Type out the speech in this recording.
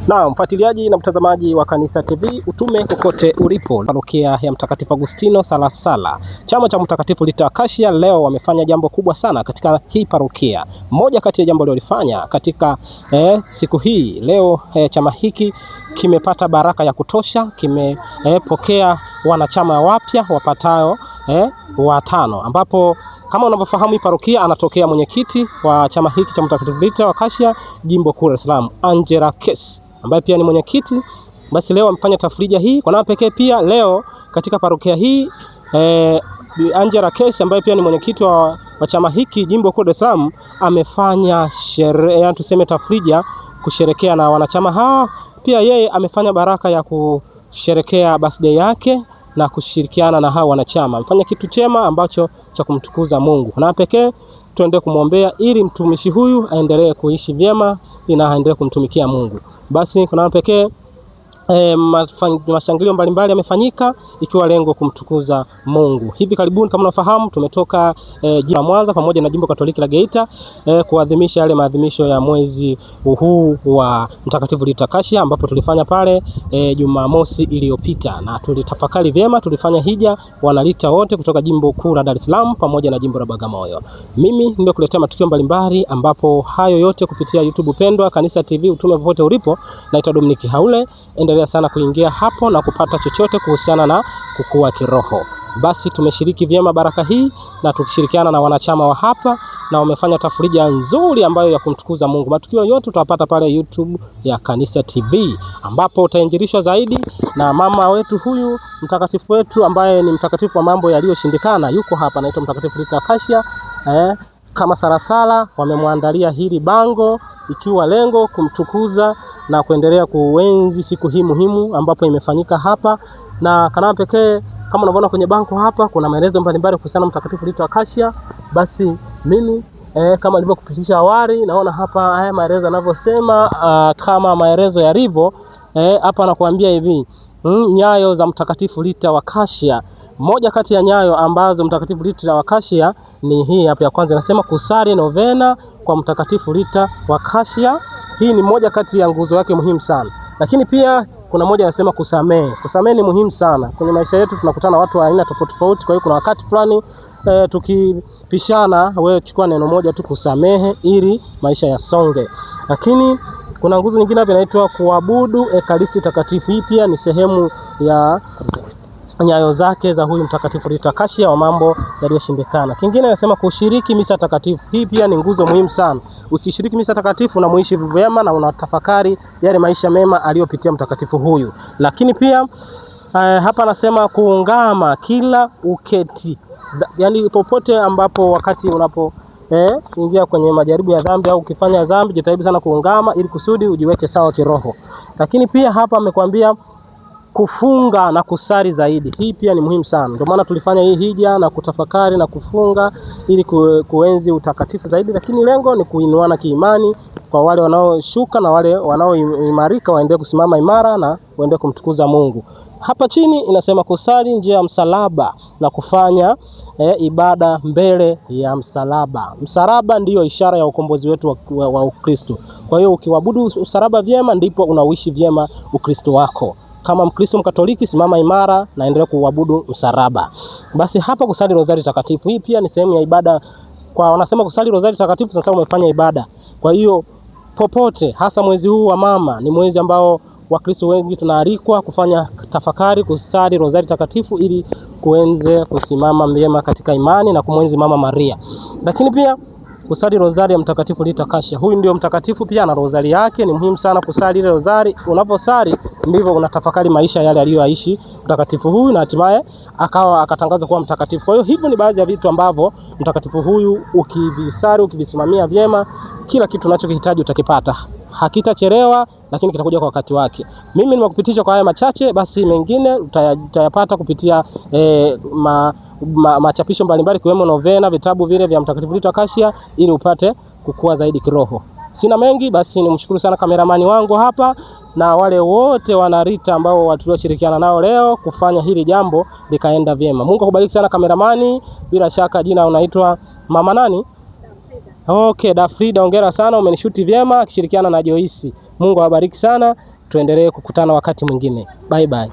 Na mfuatiliaji na mtazamaji wa Kanisa TV, utume kokote ulipo, parokia ya Mtakatifu Agustino Salasala, chama cha Mtakatifu Rita Acacia, leo wamefanya jambo kubwa sana katika hii parokia. Moja kati ya jambo waliolifanya katika siku hii leo, chama hiki kimepata baraka ya kutosha, kimepokea wanachama wapya wapatao 5, ambapo kama unavyofahamu hii parokia anatokea mwenyekiti wa chama hiki cha Mtakatifu Rita Acacia jimbo kuu Dar es Salaam, Angela Kesi, ambaye pia ni mwenyekiti. Basi leo amefanya tafrija hii kwa namna pekee. Pia leo katika parokia hii Angela Kesi ambaye pia ni mwenyekiti wa chama hiki jimbo kuu Dar es Salaam amefanya sherehe, tuseme tafrija, kusherekea na wanachama hawa. Pia yeye amefanya baraka ya kusherekea birthday yake na kushirikiana na hao wanachama. Amefanya kitu chema ambacho cha kumtukuza Mungu. Na pekee tuendelee kumwombea ili mtumishi huyu aendelee kuishi vyema na aendelee kumtumikia Mungu. Basi kuna pekee mashangilio mbalimbali yamefanyika ikiwa lengo kumtukuza Mungu. Hivi karibuni kama unafahamu tumetoka jimbo la Mwanza pamoja na jimbo Katoliki la Geita kuadhimisha yale maadhimisho ya mwezi huu wa Mtakatifu Rita Acacia, ambapo tulifanya pale Jumamosi iliyopita na tulitafakari vyema. Tulifanya hija wanalita wote kutoka jimbo kuu la Dar es Salaam pamoja na jimbo la Bagamoyo. Mimi ndio kuletea matukio mbalimbali, ambapo hayo yote kupitia YouTube pendwa Kanisa TV, utume popote ulipo. Naitwa Dominic Haule. Endelea sana kuingia hapo na kupata chochote kuhusiana na kukua kiroho. Basi tumeshiriki vyema baraka hii na tukishirikiana na wanachama wa hapa, na wamefanya tafrija nzuri ambayo ya kumtukuza Mungu. Matukio yote utapata pale YouTube ya Kanisa TV, ambapo utainjilishwa zaidi na mama wetu huyu mtakatifu wetu ambaye ni mtakatifu wa mambo yaliyoshindikana. Yuko hapa, anaitwa Mtakatifu Rita Acacia kama Salasala. Wamemwandalia hili bango ikiwa lengo kumtukuza na kuendelea kuenzi siku hii muhimu ambapo imefanyika hapa. Na kana pekee kama unavyoona kwenye bango hapa kuna maelezo mbalimbali kuhusiana na Mtakatifu Rita Acacia. Basi mimi kama nilivyokupitisha awali, naona hapa haya maelezo yanavyosema, kama maelezo yalivyo hapa nakuambia hivi, nyayo za Mtakatifu Rita Acacia. Moja kati ya nyayo ambazo Mtakatifu Rita Acacia ni hii hapa. Ya kwanza nasema kusali novena kwa Mtakatifu Rita Acacia. Hii ni moja kati ya nguzo yake muhimu sana. Lakini pia kuna moja anasema kusamehe. Kusamehe ni muhimu sana. Kwenye maisha yetu tunakutana na watu wa aina tofauti tofauti, kwa hiyo kuna wakati fulani tukipishana, wewe chukua neno moja tu, kusamehe, ili maisha yasonge. Lakini kuna nguzo nyingine hapa inaitwa kuabudu Ekaristi Takatifu. Hii pia ni sehemu ya nyayo zake za huyu Mtakatifu Rita Acacia wa mambo yaliyoshindikana. Kingine anasema kushiriki misa takatifu. Hii pia ni nguzo muhimu sana. Ukishiriki misa takatifu unamuishi vyema na unatafakari yale maisha mema aliyopitia mtakatifu huyu. Lakini pia hapa anasema kuungama kila uketi. Yaani popote ambapo wakati unapo ingia kwenye majaribu ya dhambi au ukifanya dhambi, jitahidi sana kuungama ili kusudi ujiweke sawa kiroho. Lakini pia hapa amekwambia kufunga na kusali zaidi. Hii pia ni muhimu sana. Ndio maana tulifanya hii hija na kutafakari na kufunga ili kuenzi utakatifu zaidi, lakini lengo ni kuinuana kiimani kwa wale wanaoshuka na wale wanaoimarika waendelee kusimama imara na waendelee kumtukuza Mungu. Hapa chini inasema kusali njia ya msalaba na kufanya ibada mbele ya msalaba. Msalaba ndiyo ishara ya ukombozi wetu wa Ukristo. Kwa hiyo ukiabudu msalaba vyema ndipo unauishi vyema Ukristo wako. Kama Mkristo Mkatoliki, simama imara na endelea kuabudu msalaba. Basi hapa kusali rozari takatifu. Hii pia ni sehemu ya ibada. Kwa wanasema kusali rozari takatifu sasa umefanya ibada. Kwa hiyo popote, hasa mwezi huu wa mama, ni mwezi ambao Wakristo wengi tunaalikwa kufanya tafakari, kusali rozari takatifu ili kuenze kusimama vyema katika imani na kumwenzi Mama Maria. Lakini pia kusali rozari ya Mtakatifu Rita Acacia. Huyu ndio mtakatifu pia na rozari yake. Ni muhimu sana kusali ile rozari. Unaposali ndivyo unatafakari maisha yale aliyoishi mtakatifu huyu na hatimaye akatangaza kuwa mtakatifu. Kwa hiyo hivyo ni baadhi ya vitu ambavyo mtakatifu huyu ukivisali, ukivisimamia vyema, kila kitu unachokihitaji utakipata. Hakitachelewa, lakini kitakuja kwa wakati wake. Mimi nimekupitisha kwa haya machache, basi mengine utayapata kupitia machapisho mbalimbali kiwemo novena, vitabu vile vya Mtakatifu Rita Acacia, ili upate kukua zaidi kiroho. Sina mengi, basi nimshukuru sana kameramani wangu hapa na wale wote wana Rita ambao tulioshirikiana nao leo kufanya hili jambo likaenda vyema. Mungu akubariki sana kameramani. Bila shaka jina unaitwa Mama nani? Okay, Dafrida, hongera sana, umenishuti vyema akishirikiana na Joyce. Mungu awabariki sana. tuendelee kukutana wakati mwingine. Bye bye.